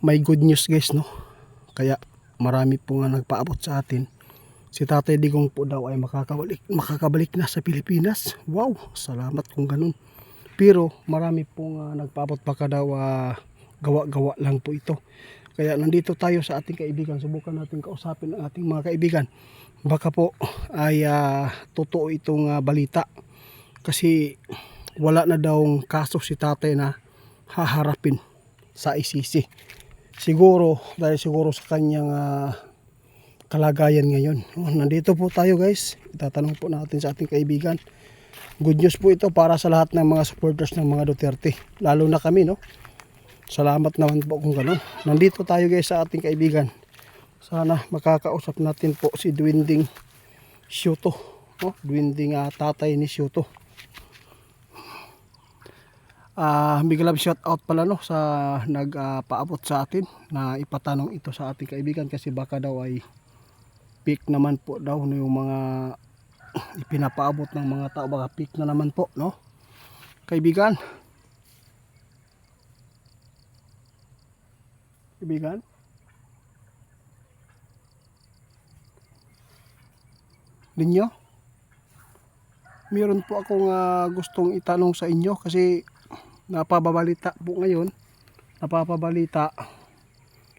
may good news guys, no? Kaya marami po nga nagpaabot sa atin. Si Tatay Digong po daw ay makakabalik na sa Pilipinas. Wow, salamat kung ganun. Pero marami pong nagpaabot, baka daw gawa-gawa lang po ito. Kaya nandito tayo sa ating kaibigan. Subukan natin kausapin ang ating mga kaibigan. Baka po ay totoo itong balita. Kasi wala na daw kaso si tatay na haharapin sa ICC. Siguro, dahil siguro sa kanyang kalagayan ngayon. Nandito po tayo guys. Itatanong po natin sa ating kaibigan. Good news po ito para sa lahat ng mga supporters ng mga Duterte. Lalo na kami, no? Salamat naman po kung gano'n. Nandito tayo guys sa ating kaibigan. Sana makakausap natin po si Dwinding Siyuto. No? Dwinding tatay ni Siyuto. Big love shout out pala no sa nagpaabot sa atin na ipatanong ito sa ating kaibigan, kasi baka daw ay fake naman po daw no, yung mga ipinapaabot ng mga tao, baka fake na naman po, no kaibigan. Ninyo, meron po akong gustong itanong sa inyo, kasi napapabalita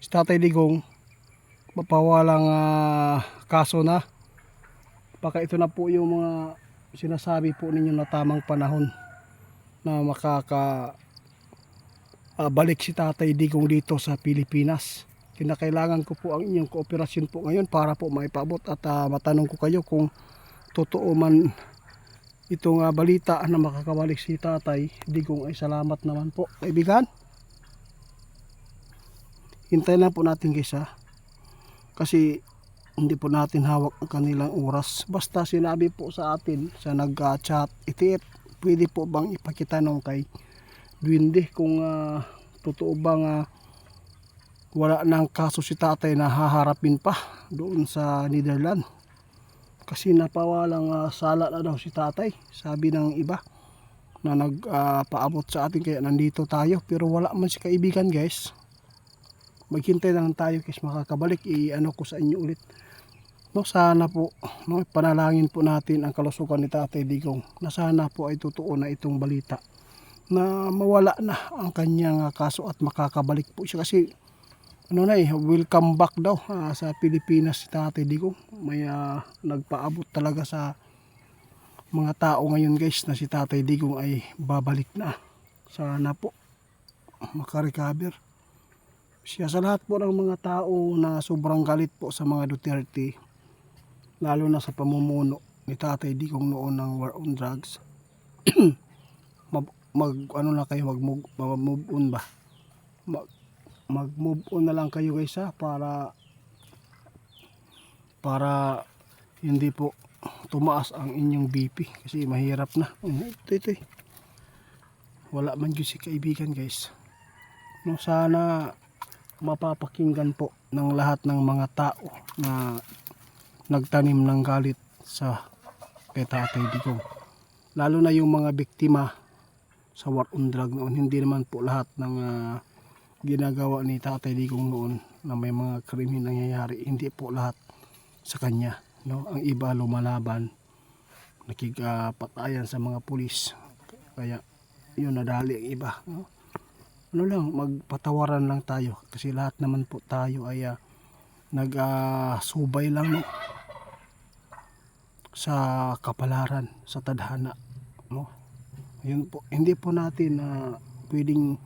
si Tatay Digong mapawalang kaso na. Baka ito na po yung mga sinasabi po ninyo na tamang panahon na balik si Tatay Digong dito sa Pilipinas. Kinakailangan ko po ang inyong kooperasyon po ngayon para po maipaabot at matanong ko kayo kung totoo man itong balita na makakabalik si Tatay Digong. Ay salamat naman po kaibigan. Hintayin lang po natin guys kasi hindi po natin hawak ang kanilang oras. Basta sinabi po sa atin sa nag-chat itiit, pwede po bang ipakitanong kay Dwinding kung totoo bang wala nang kaso si tatay na haharapin pa doon sa Netherlands. Kasi napawalang sala na daw si tatay, sabi ng iba na nagpaabot sa atin. Kaya nandito tayo, pero wala man si kaibigan guys. Maghintay lang tayo guys, makakabalik. I-ano ko sa inyo ulit, no? Sana po, no, panalangin po natin ang kalusugan ni Tatay Digong, na sana po ay totoo na itong balita na mawala na ang kanyang kaso at makakabalik po siya. Kasi welcome back daw sa Pilipinas si Tatay Digong. May nagpaabot talaga sa mga tao ngayon guys na si Tatay Digong ay babalik na. Sana po makarecover siya. Sa lahat po ng mga tao na sobrang galit po sa mga Duterte, lalo na sa pamumuno ni Tatay Digong noon ng war on drugs, mag-move on ba? Mag-move on na lang kayo guys para hindi po tumaas ang inyong BP, kasi mahirap na. Ito wala man yun si kaibigan guys, no? Sana mapapakinggan po ng lahat ng mga tao na nagtanim ng galit sa kay Tatay Digong, lalo na yung mga biktima sa war on drug noon. Hindi naman po lahat ng ginagawa ni Tatay Digong noon na may mga krimen nangyayari, hindi po lahat sa kanya, no? Ang iba lumalaban, nakikipatayan sa mga pulis, kaya yun nadali ang iba, no? Magpatawaran lang tayo, kasi lahat naman po tayo ay nagsubay lang, no? Sa kapalaran, sa tadhana, no? Yun po, hindi po natin pwedeng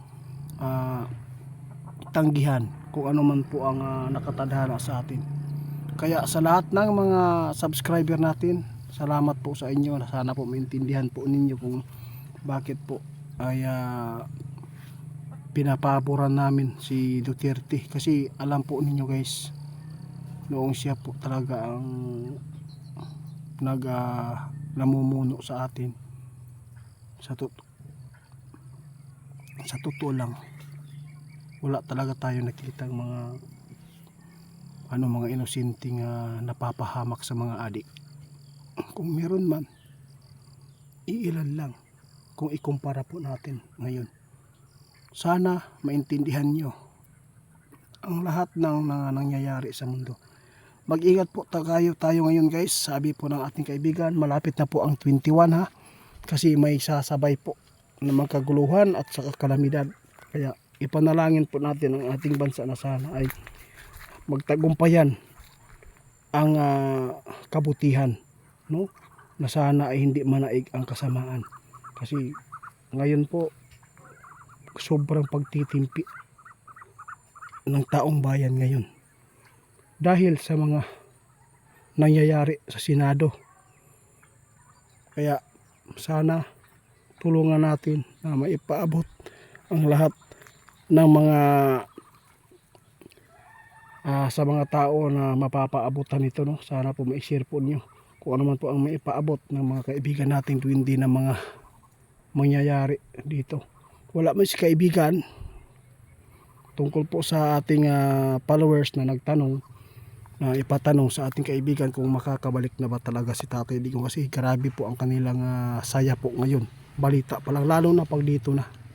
tanggihan kung ano man po ang nakatadhana sa atin. Kaya sa lahat ng mga subscriber natin, salamat po sa inyo. Sana po maintindihan po ninyo kung bakit po ay pinapaboran namin si Duterte. Kasi alam po ninyo guys, noong siya po talaga ang namumuno sa atin, sa totoo lang, wala talaga tayo nakikita mga inosenteng napapahamak sa mga adik. Kung meron man, iilan lang kung ikumpara po natin ngayon. Sana maintindihan nyo ang lahat ng mga nangyayari sa mundo. Mag-ingat po tayo ngayon guys. Sabi po ng ating kaibigan, malapit na po ang 21 ha. Kasi may sasabay po na magkaguluhan at saka kalamidad. Kaya ipanalangin po natin ang ating bansa na sana ay magtagumpayan ang kabutihan, no? Na sana ay hindi manaig ang kasamaan. Kasi ngayon po sobrang pagtitimpi ng taong bayan ngayon dahil sa mga nangyayari sa Senado. Kaya sana tulungan natin na maipaabot ang lahat ng mga sa mga tao na mapapaabutan nito, no? Sana po ma-share po niyo kung ano man po ang maipaabot ng mga kaibigan nating tuwindi na mga mangyayari dito. Wala man si kaibigan tungkol po sa ating followers na nagtanong, na ipatanong sa ating kaibigan kung makakabalik na ba talaga si Tatay Digong, kasi grabe po ang kanilang saya po ngayon. Balita pa lang, lalo na pag dito na